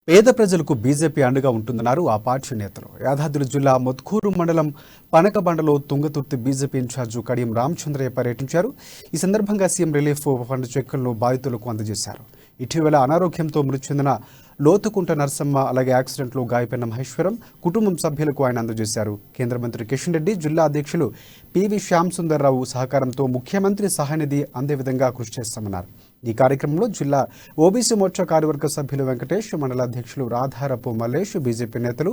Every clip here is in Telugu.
పేద ప్రజలకు బీజేపీ అండగా ఉంటుందన్నారు ఆ పార్టీ నేతలు. యాదాద్రి జిల్లా మొత్కూరు మండలం పనకబండలో తుంగతుర్తి బీజేపీ ఇన్ఛార్జి కడియం రామచంద్రయ్య పర్యటించారు. ఈ సందర్భంగా సీఎం రిలీఫ్ ఫండ్ చెక్కులను బాధితులకు అందజేశారు. ఇటీవల అనారోగ్యంతో మృతి చెందిన లోతుకుంట నరసమ్మ, అలాగే యాక్సిడెంట్లో గాయపడిన మహేశ్వరం కుటుంబం సభ్యులకు ఆయన అందజేశారు. కేంద్ర మంత్రి కిషన్ రెడ్డి, జిల్లా అధ్యక్షులు పివి శ్యామ్ సుందర్రావు సహకారంతో ముఖ్యమంత్రి సహాయనిధి అందే విధంగా కృషి చేస్తామన్నారు. ఈ కార్యక్రమంలో జిల్లా ఓబీసీ మోర్చా కార్యవర్గ సభ్యులు వెంకటేష్, మండల అధ్యక్షులు రాధారపు మల్లేష్, బీజేపీ నేతలు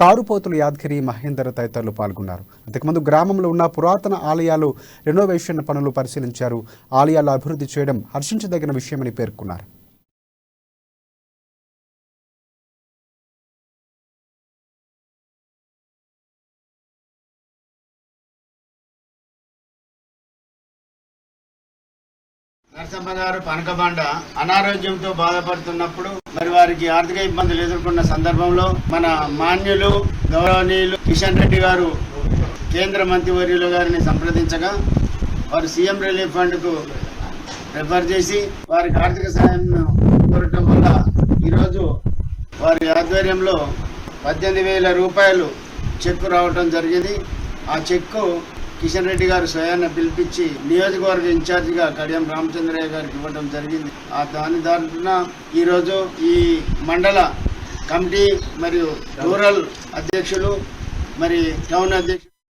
కారుపోతులు యాదగిరి, మహేందర్ తదితరులు పాల్గొన్నారు. అంతకుముందు గ్రామంలో ఉన్న పురాతన ఆలయాలు రెనోవేషన్ పనులు పరిశీలించారు. ఆలయాల అభివృద్ధి చేయడం హర్షించదగిన విషయమని పేర్కొన్నారు. నరసమ్మ గారు పనకబండ అనారోగ్యంతో బాధపడుతున్నప్పుడు మరి వారికి ఆర్థిక ఇబ్బందులు ఎదుర్కొన్న సందర్భంలో మన మాన్యులు గౌరవనీయులు కిషన్ రెడ్డి గారు కేంద్ర మంత్రివర్యులు గారిని సంప్రదించగా వారు సీఎం రిలీఫ్ ఫండ్ కు రెఫర్ చేసి వారికి ఆర్థిక సాయం కోరటం వల్ల ఈరోజు వారి ఆధ్వర్యంలో 18,000 రూపాయలు చెక్కు రావటం జరిగింది. ఆ చెక్కు కిషన్ రెడ్డి గారు స్వయాన్ని పిలిపించి నియోజకవర్గ ఇన్ఛార్జిగా కడియం రామచంద్రయ్య గారికి ఇవ్వడం జరిగింది. దాని దాంట్లో ఈరోజు ఈ మండల కమిటీ మరియు రూరల్ అధ్యక్షులు మరి టౌన్ అధ్యక్షులు